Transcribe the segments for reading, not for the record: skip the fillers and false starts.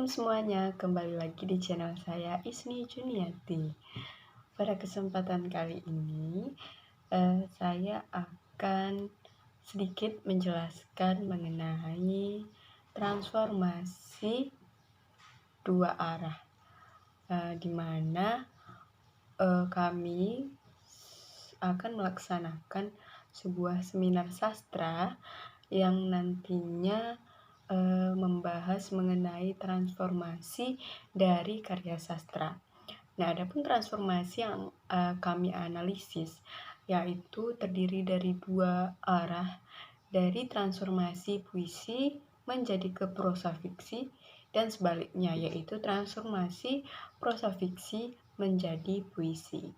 Assalamualaikum semuanya, kembali lagi di channel saya Isni Juniati. Pada kesempatan kali ini, saya akan sedikit menjelaskan mengenai transformasi dua arah, di mana kami akan melaksanakan sebuah seminar sastra yang nantinya membahas mengenai transformasi dari karya sastra. Nah, adapun transformasi yang kami analisis yaitu terdiri dari dua arah, dari transformasi puisi menjadi ke prosa fiksi dan sebaliknya, yaitu transformasi prosa fiksi menjadi puisi.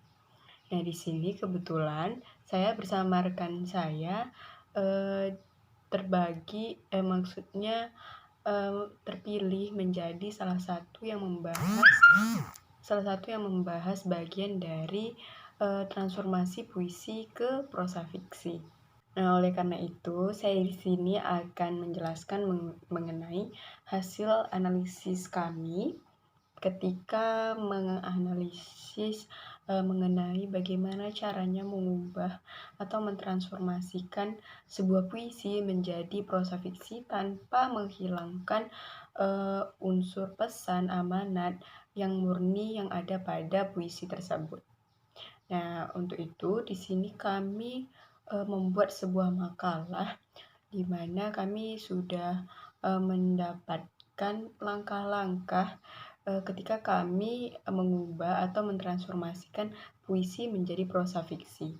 Nah, di sini kebetulan saya bersama rekan saya terpilih menjadi salah satu yang membahas bagian dari transformasi puisi ke prosa fiksi. Nah, oleh karena itu, saya di sini akan menjelaskan mengenai hasil analisis kami ketika menganalisis mengenai bagaimana caranya mengubah atau mentransformasikan sebuah puisi menjadi prosa fiksi tanpa menghilangkan unsur pesan amanat yang murni yang ada pada puisi tersebut. Nah, untuk itu di sini kami membuat sebuah makalah di mana kami sudah mendapatkan langkah-langkah ketika kami mengubah atau mentransformasikan puisi menjadi prosa fiksi.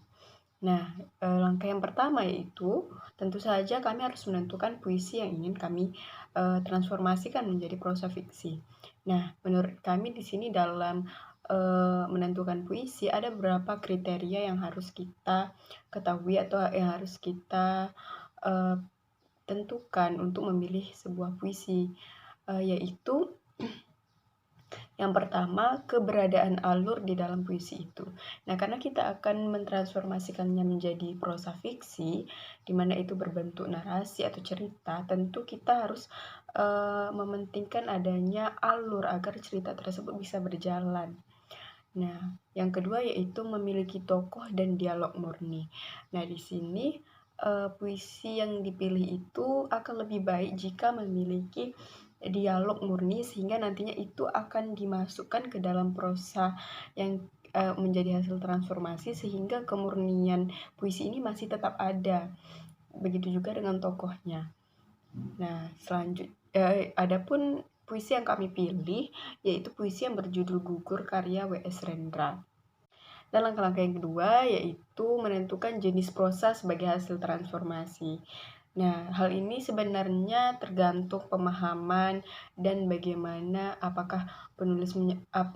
Nah, langkah yang pertama yaitu tentu saja kami harus menentukan puisi yang ingin kami transformasikan menjadi prosa fiksi. Nah, menurut kami di sini dalam menentukan puisi ada beberapa kriteria yang harus kita ketahui atau yang harus kita tentukan untuk memilih sebuah puisi, yaitu yang pertama, keberadaan alur di dalam puisi itu. Nah, karena kita akan mentransformasikannya menjadi prosa fiksi, di mana itu berbentuk narasi atau cerita, tentu kita harus mementingkan adanya alur agar cerita tersebut bisa berjalan. Nah, yang kedua yaitu memiliki tokoh dan dialog murni. Nah, di sini puisi yang dipilih itu akan lebih baik jika memiliki dialog murni sehingga nantinya itu akan dimasukkan ke dalam prosa yang menjadi hasil transformasi sehingga kemurnian puisi ini masih tetap ada. Begitu juga dengan tokohnya. Nah, adapun puisi yang kami pilih yaitu puisi yang berjudul Gugur karya W.S. Rendra. Dan langkah-langkah yang kedua yaitu menentukan jenis prosa sebagai hasil transformasi. Nah, hal ini sebenarnya tergantung pemahaman dan bagaimana apa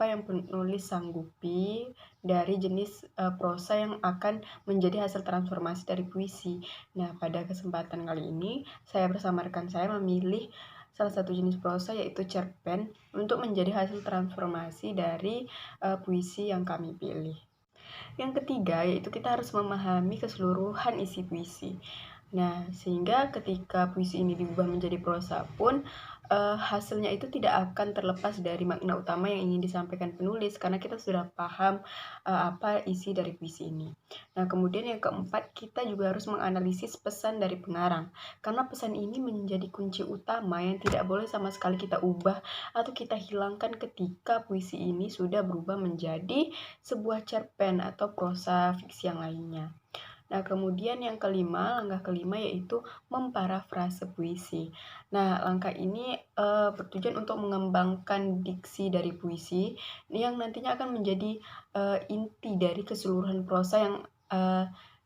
yang penulis sanggupi dari jenis prosa yang akan menjadi hasil transformasi dari puisi. Nah, pada kesempatan kali ini saya bersama rekan saya memilih salah satu jenis prosa yaitu cerpen untuk menjadi hasil transformasi dari puisi yang kami pilih. Yang ketiga, yaitu kita harus memahami keseluruhan isi puisi. Nah, sehingga ketika puisi ini diubah menjadi prosa pun, hasilnya itu tidak akan terlepas dari makna utama yang ingin disampaikan penulis, karena kita sudah paham apa isi dari puisi ini. Nah, kemudian yang keempat, kita juga harus menganalisis pesan dari pengarang, karena pesan ini menjadi kunci utama yang tidak boleh sama sekali kita ubah atau kita hilangkan ketika puisi ini sudah berubah menjadi sebuah cerpen atau prosa fiksi yang lainnya. Nah, kemudian yang kelima, langkah kelima yaitu memparafrase puisi. Nah, langkah ini bertujuan untuk mengembangkan diksi dari puisi yang nantinya akan menjadi inti dari keseluruhan prosa yang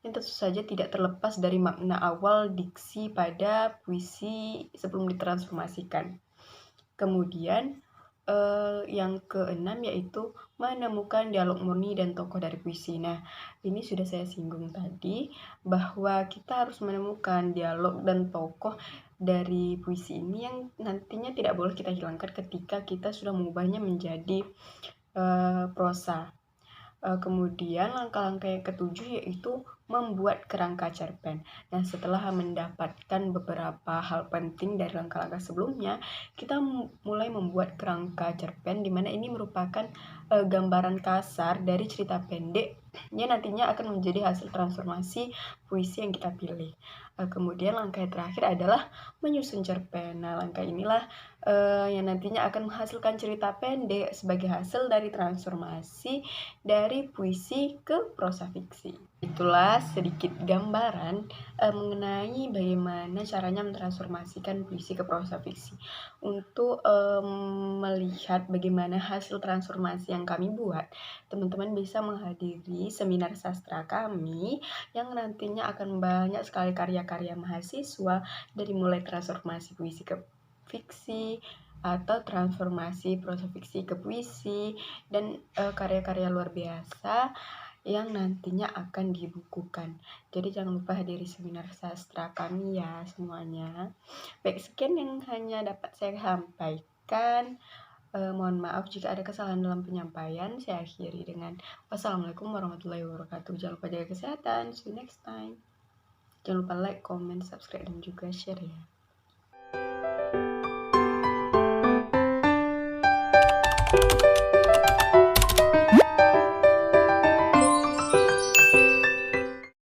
tentu saja tidak terlepas dari makna awal diksi pada puisi sebelum ditransformasikan. Kemudian yang keenam yaitu menemukan dialog murni dan tokoh dari puisi. Nah, ini sudah saya singgung tadi bahwa kita harus menemukan dialog dan tokoh dari puisi ini yang nantinya tidak boleh kita hilangkan ketika kita sudah mengubahnya menjadi prosa. Kemudian langkah-langkah yang ketujuh yaitu membuat kerangka cerpen. Nah, setelah mendapatkan beberapa hal penting dari langkah-langkah sebelumnya, kita mulai membuat kerangka cerpen, di mana ini merupakan gambaran kasar dari cerita pendek yang nantinya akan menjadi hasil transformasi puisi yang kita pilih. Kemudian langkah yang terakhir adalah menyusun cerpen. Nah, langkah inilah yang nantinya akan menghasilkan cerita pendek sebagai hasil dari transformasi dari puisi ke prosa fiksi. Itulah sedikit gambaran mengenai bagaimana caranya mentransformasikan puisi ke prosa fiksi. Untuk melihat bagaimana hasil transformasi yang kami buat, teman-teman bisa menghadiri seminar sastra kami yang nantinya akan banyak sekali karya-karya mahasiswa, dari mulai transformasi puisi ke fiksi atau transformasi prosa fiksi ke puisi, dan karya-karya luar biasa yang nantinya akan dibukukan. Jadi jangan lupa hadiri seminar sastra kami ya semuanya. Baik, sekian yang hanya dapat saya sampaikan. Mohon maaf jika ada kesalahan dalam penyampaian. Saya akhiri dengan wassalamualaikum warahmatullahi wabarakatuh. Jangan lupa jaga kesehatan. See you next time. Jangan lupa like, comment, subscribe, dan juga share ya.